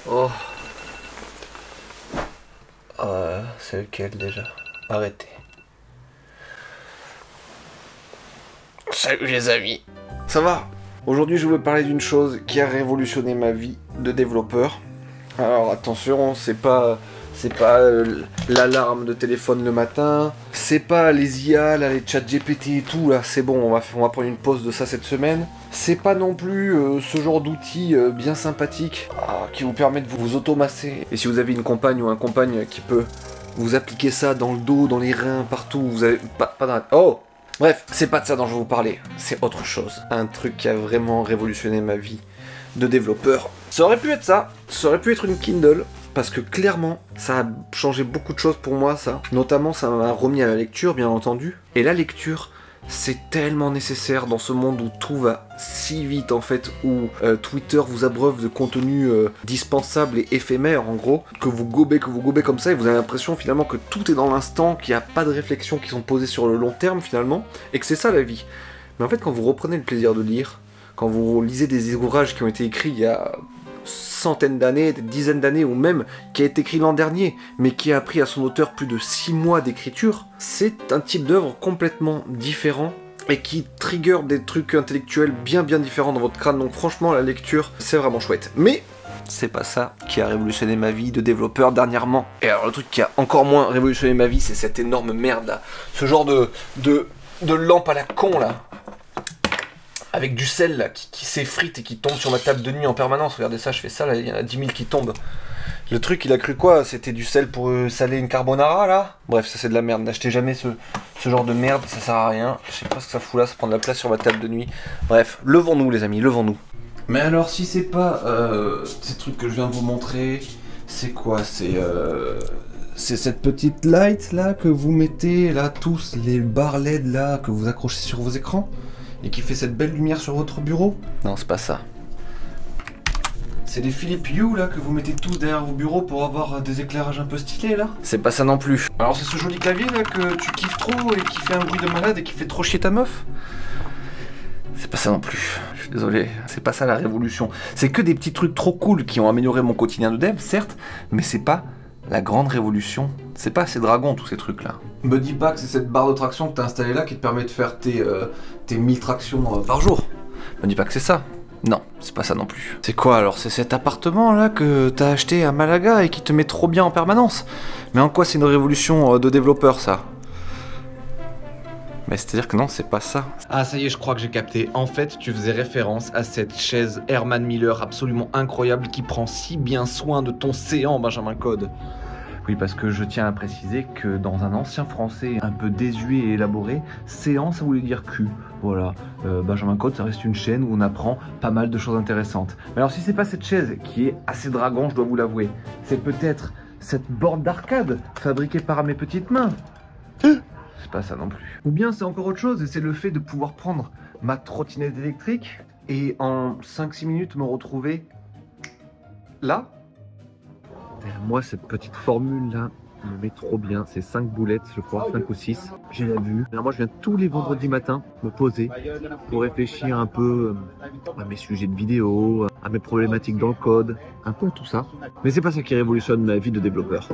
Oh. C'est lequel déjà? Arrêtez. Salut les amis. Ça va? Aujourd'hui je vais vous parler d'une chose qui a révolutionné ma vie de développeur. Alors attention, c'est pas l'alarme de téléphone le matin, c'est pas les IA, là, les chats GPT et tout, là, c'est bon, on va prendre une pause de ça cette semaine. C'est pas non plus ce genre d'outil bien sympathique qui vous permet de vous automasser. Et si vous avez une compagne ou un compagne qui peut vous appliquer ça dans le dos, dans les reins, partout, vous avez pas dans la... Oh! Bref, c'est pas de ça dont je vais vous parler, c'est autre chose. Un truc qui a vraiment révolutionné ma vie de développeur. Ça aurait pu être ça, ça aurait pu être une Kindle, parce que clairement, ça a changé beaucoup de choses pour moi, ça. Notamment, ça m'a remis à la lecture, bien entendu. Et la lecture, c'est tellement nécessaire dans ce monde où tout va si vite, en fait, où Twitter vous abreuve de contenu dispensable et éphémère, en gros, que vous gobez comme ça, et vous avez l'impression, finalement, que tout est dans l'instant, qu'il n'y a pas de réflexions qui sont posées sur le long terme, finalement, et que c'est ça, la vie. Mais en fait, quand vous reprenez le plaisir de lire, quand vous lisez des ouvrages qui ont été écrits il y a centaines d'années, des dizaines d'années, ou même qui a été écrit l'an dernier, mais qui a pris à son auteur plus de 6 mois d'écriture, c'est un type d'œuvre complètement différent et qui trigger des trucs intellectuels bien différents dans votre crâne. Donc franchement, la lecture, c'est vraiment chouette. Mais c'est pas ça qui a révolutionné ma vie de développeur dernièrement. Et alors le truc qui a encore moins révolutionné ma vie, c'est cette énorme merde là. Ce genre de lampe à la con là. Avec du sel là, qui s'effrite et qui tombe sur ma table de nuit en permanence. Regardez ça, je fais ça là, il y en a 10 000 qui tombent. Le truc, il a cru quoi? C'était du sel pour saler une carbonara là? Bref, ça c'est de la merde. N'achetez jamais ce genre de merde, ça sert à rien. Je sais pas ce que ça fout là, ça prend de la place sur ma table de nuit. Bref, levons-nous les amis, levons-nous. Mais alors, si c'est pas ces trucs que je viens de vous montrer, c'est quoi? C'est cette petite light là que vous mettez là, tous les barres LED là que vous accrochez sur vos écrans et qui fait cette belle lumière sur votre bureau? Non, c'est pas ça. C'est des Philips Hue là que vous mettez tous derrière vos bureaux pour avoir des éclairages un peu stylés là? C'est pas ça non plus. Alors c'est ce joli clavier là que tu kiffes trop et qui fait un bruit de malade et qui fait trop chier ta meuf? C'est pas ça non plus. Je suis désolé, c'est pas ça la révolution. C'est que des petits trucs trop cool qui ont amélioré mon quotidien de dev, certes, mais c'est pas la grande révolution. C'est pas ces dragons, tous ces trucs là. Me dis pas que c'est cette barre de traction que t'as installée là qui te permet de faire tes 1000 tractions par jour. Me dis pas que c'est ça. Non, c'est pas ça non plus. C'est quoi alors? C'est cet appartement là que t'as acheté à Malaga et qui te met trop bien en permanence? Mais en quoi c'est une révolution de développeur ça? Mais c'est-à-dire que non, c'est pas ça. Ah ça y est, je crois que j'ai capté. En fait, tu faisais référence à cette chaise Herman Miller absolument incroyable qui prend si bien soin de ton séant, Benjamin Code. Oui, parce que je tiens à préciser que dans un ancien français un peu désuet et élaboré, séant ça voulait dire cul. Voilà, Benjamin Code ça reste une chaîne où on apprend pas mal de choses intéressantes. Mais alors si c'est pas cette chaise qui est assez dragon, je dois vous l'avouer, c'est peut-être cette borne d'arcade fabriquée par mes petites mains. C'est pas ça non plus. Ou bien c'est encore autre chose et c'est le fait de pouvoir prendre ma trottinette électrique et en 5-6 minutes me retrouver là. Moi cette petite formule là me met trop bien, c'est 5 boulettes je crois, 5 ou 6, j'ai la vue. Alors moi je viens tous les vendredis matins me poser pour réfléchir un peu à mes sujets de vidéo, à mes problématiques dans le code, un peu tout ça. Mais c'est pas ça qui révolutionne ma vie de développeur,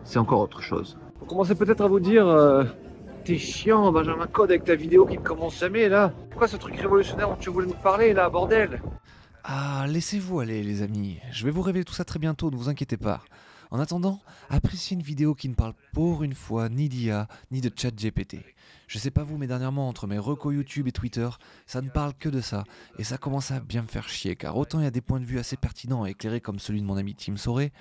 c'est encore autre chose. Vous commencez peut-être à vous dire t'es chiant Benjamin Code avec ta vidéo qui ne commence jamais là. Pourquoi ce truc révolutionnaire dont tu voulais nous parler là, bordel? Ah, laissez-vous aller les amis, je vais vous révéler tout ça très bientôt, ne vous inquiétez pas. En attendant, appréciez une vidéo qui ne parle pour une fois ni d'IA, ni de chat GPT. Je sais pas vous, mais dernièrement, entre mes recos YouTube et Twitter, ça ne parle que de ça, et ça commence à bien me faire chier, car autant il y a des points de vue assez pertinents et éclairés comme celui de mon ami Tim Soré,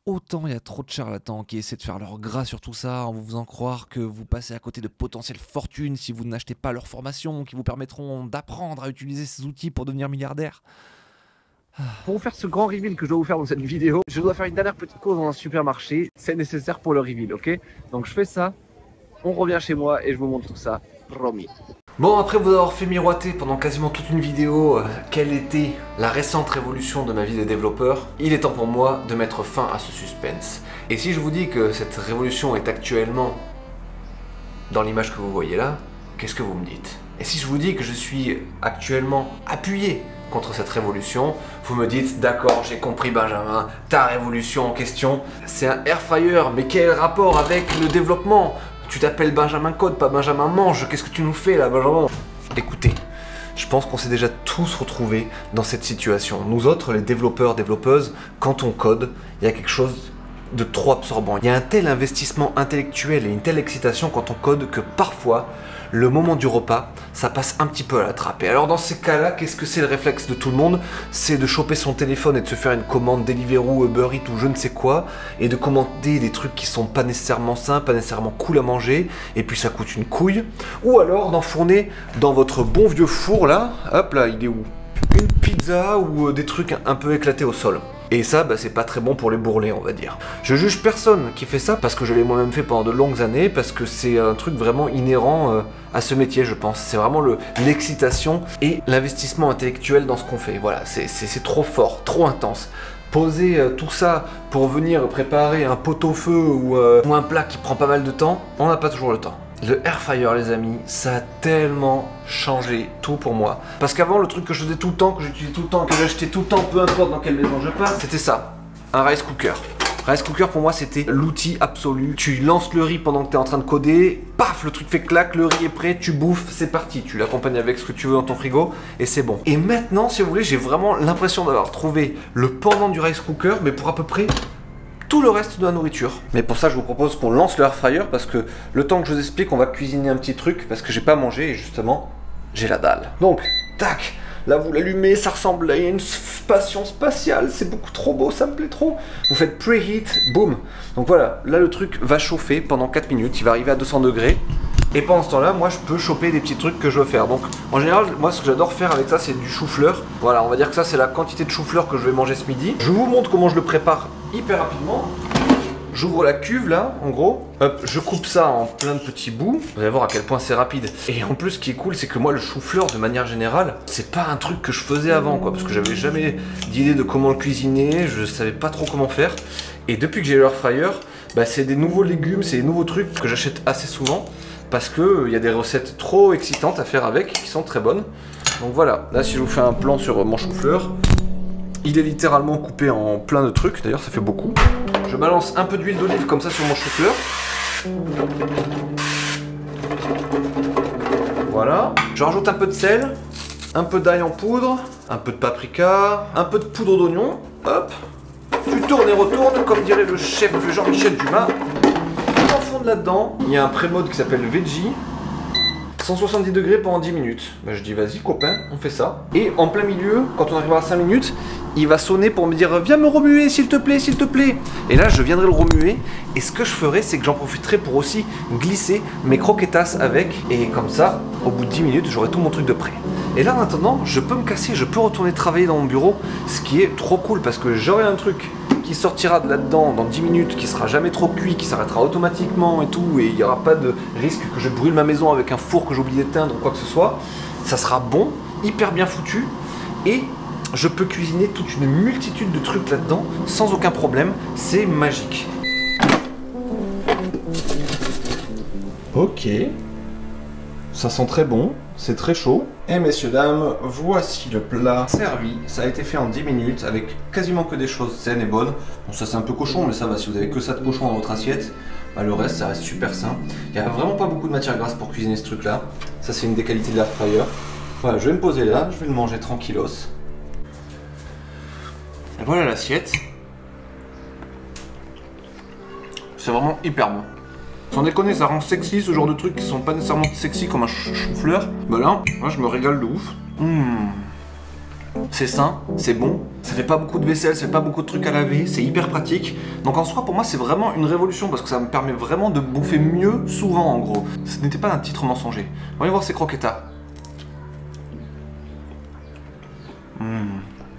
autant il y a trop de charlatans qui essaient de faire leur gras sur tout ça en vous faisant croire que vous passez à côté de potentielles fortunes si vous n'achetez pas leurs formations qui vous permettront d'apprendre à utiliser ces outils pour devenir milliardaire. Pour vous faire ce grand reveal que je dois vous faire dans cette vidéo, je dois faire une dernière petite pause dans un supermarché. C'est nécessaire pour le reveal, ok? Donc je fais ça, on revient chez moi et je vous montre tout ça, promis. Bon, après vous avoir fait miroiter pendant quasiment toute une vidéo quelle était la récente révolution de ma vie de développeur, il est temps pour moi de mettre fin à ce suspense. Et si je vous dis que cette révolution est actuellement dans l'image que vous voyez là, qu'est-ce que vous me dites? Et si je vous dis que je suis actuellement appuyé contre cette révolution. Vous me dites, d'accord, j'ai compris Benjamin, ta révolution en question, c'est un air fryer, mais quel rapport avec le développement? Tu t'appelles Benjamin Code, pas Benjamin Mange, qu'est-ce que tu nous fais là, Benjamin? Écoutez, je pense qu'on s'est déjà tous retrouvés dans cette situation. Nous autres, les développeurs, développeuses, quand on code, il y a quelque chose de trop absorbant. Il y a un tel investissement intellectuel et une telle excitation quand on code que parfois, le moment du repas, ça passe un petit peu à la trappe. Et alors dans ces cas-là, qu'est-ce que c'est le réflexe de tout le monde? C'est de choper son téléphone et de se faire une commande Deliveroo, Uber Eats ou je ne sais quoi, et de commander des trucs qui sont pas nécessairement sains, pas nécessairement cool à manger, et puis ça coûte une couille. Ou alors d'enfourner dans votre bon vieux four là, hop là, il est où? Une pizza ou des trucs un peu éclatés au sol. Et ça, bah, c'est pas très bon pour les bourrelets, on va dire. Je juge personne qui fait ça parce que je l'ai moi-même fait pendant de longues années, parce que c'est un truc vraiment inhérent à ce métier, je pense. C'est vraiment l'excitation et l'investissement intellectuel dans ce qu'on fait. Voilà, c'est trop fort, trop intense. Poser tout ça pour venir préparer un pot-au-feu ou un plat qui prend pas mal de temps, on n'a pas toujours le temps. Le air fryer, les amis, ça a tellement changé tout pour moi. Parce qu'avant, le truc que je faisais tout le temps, que j'utilisais tout le temps, que j'achetais tout le temps, peu importe dans quelle maison je passe, c'était ça, un rice cooker. Rice cooker pour moi c'était l'outil absolu. Tu lances le riz pendant que tu es en train de coder, paf, le truc fait clac, le riz est prêt, tu bouffes, c'est parti. Tu l'accompagnes avec ce que tu veux dans ton frigo et c'est bon. Et maintenant, si vous voulez, j'ai vraiment l'impression d'avoir trouvé le pendant du rice cooker, mais pour à peu près tout le reste de la nourriture. Mais pour ça, je vous propose qu'on lance le air fryer parce que le temps que je vous explique, on va cuisiner un petit truc parce que j'ai pas mangé et justement, j'ai la dalle. Donc, tac, là vous l'allumez, ça ressemble à une station spatiale, c'est beaucoup trop beau, ça me plaît trop. Vous faites preheat, boum. Donc voilà, là le truc va chauffer pendant 4 minutes, il va arriver à 200 degrés. Et pendant ce temps-là, moi je peux choper des petits trucs que je veux faire. Donc en général, moi ce que j'adore faire avec ça, c'est du chou-fleur. Voilà, on va dire que ça c'est la quantité de chou-fleur que je vais manger ce midi. Je vous montre comment je le prépare hyper rapidement. J'ouvre la cuve là, en gros. Hop, je coupe ça en plein de petits bouts. Vous allez voir à quel point c'est rapide. Et en plus, ce qui est cool, c'est que moi, le chou-fleur, de manière générale, c'est pas un truc que je faisais avant, quoi. Parce que j'avais jamais d'idée de comment le cuisiner. Je savais pas trop comment faire. Et depuis que j'ai l'air fryer, bah, c'est des nouveaux légumes, c'est des nouveaux trucs que j'achète assez souvent. Parce que y a des recettes trop excitantes à faire avec, qui sont très bonnes. Donc voilà, là si je vous fais un plan sur mon chou-fleur, il est littéralement coupé en plein de trucs, d'ailleurs ça fait beaucoup. Je balance un peu d'huile d'olive comme ça sur mon chou-fleur. Voilà. Je rajoute un peu de sel, un peu d'ail en poudre, un peu de paprika, un peu de poudre d'oignon. Hop. Tu tournes et retournes, comme dirait le chef Jean-Michel Dumas. Là-dedans, il y a un pré-mode qui s'appelle Veggie, 170 degrés pendant 10 minutes. Bah, je dis vas-y copain, on fait ça. Et en plein milieu, quand on arrivera à 5 minutes, il va sonner pour me dire viens me remuer s'il te plaît, s'il te plaît. Et là je viendrai le remuer et ce que je ferai c'est que j'en profiterai pour aussi glisser mes croquetas avec. Et comme ça, au bout de 10 minutes, j'aurai tout mon truc de prêt. Et là maintenant, je peux me casser, je peux retourner travailler dans mon bureau, ce qui est trop cool parce que j'aurai un truc qui sortira de là-dedans dans 10 minutes, qui sera jamais trop cuit, qui s'arrêtera automatiquement et tout, et il n'y aura pas de risque que je brûle ma maison avec un four que j'oublie d'éteindre ou quoi que ce soit. Ça sera bon, hyper bien foutu, et je peux cuisiner toute une multitude de trucs là-dedans sans aucun problème, c'est magique. Ok, ça sent très bon, c'est très chaud. Et messieurs, dames, voici le plat servi. Ça a été fait en 10 minutes avec quasiment que des choses saines et bonnes. Bon, ça c'est un peu cochon, mais ça va, si vous avez que ça de cochon dans votre assiette, bah, le reste ça reste super sain. Il n'y a vraiment pas beaucoup de matière grasse pour cuisiner ce truc là. Ça c'est une des qualités de l'air fryer. Voilà, je vais me poser là, je vais le manger tranquillos. Et voilà l'assiette. C'est vraiment hyper bon. Sans déconner, ça rend sexy ce genre de trucs qui sont pas nécessairement sexy comme un chou-fleur. Bah là, moi je me régale de ouf. C'est sain, c'est bon, ça fait pas beaucoup de vaisselle, ça fait pas beaucoup de trucs à laver, c'est hyper pratique. Donc en soi, pour moi, c'est vraiment une révolution parce que ça me permet vraiment de bouffer mieux souvent en gros. Ce n'était pas un titre mensonger. On va voir ces croquetas.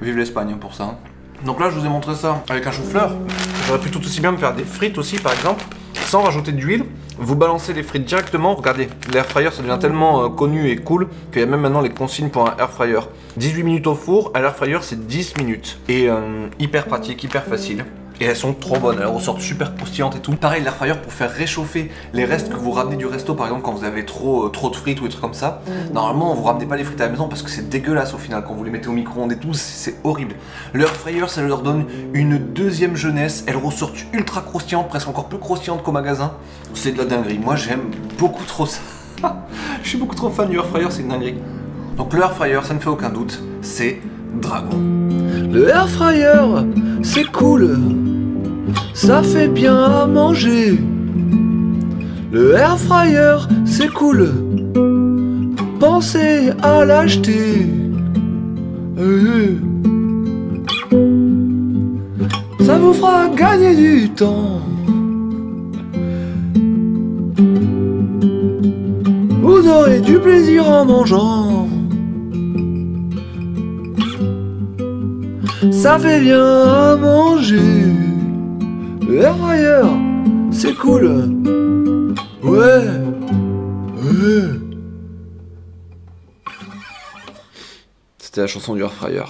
Vive l'Espagne pour ça. Donc là, je vous ai montré ça avec un chou-fleur. J'aurais pu tout aussi bien me faire des frites aussi, par exemple. Sans rajouter d'huile, vous balancez les frites directement. Regardez, l'air fryer ça devient tellement connu et cool qu'il y a même maintenant les consignes pour un air fryer. 18 minutes au four, à l'air fryer c'est 10 minutes. Et hyper pratique, hyper facile. et elles sont trop bonnes, elles ressortent super croustillantes et tout. Pareil, l'air fryer pour faire réchauffer les restes que vous ramenez du resto, par exemple quand vous avez trop de frites ou des trucs comme ça. Normalement vous ramenez pas les frites à la maison parce que c'est dégueulasse au final quand vous les mettez au micro-ondes et tout, c'est horrible. L'air fryer ça leur donne une deuxième jeunesse, elles ressortent ultra croustillantes, presque encore plus croustillantes qu'au magasin. C'est de la dinguerie, moi j'aime beaucoup trop ça. Je suis beaucoup trop fan du air fryer, c'est une dinguerie. Donc le air fryer, ça ne fait aucun doute, c'est Dragon. Le air fryer, c'est cool, ça fait bien à manger. Le air fryer, c'est cool, pensez à l'acheter. Ça vous fera gagner du temps. Vous aurez du plaisir en mangeant. Ça fait bien à manger. Le air fryer, c'est cool. Ouais. C'était la chanson du air fryer.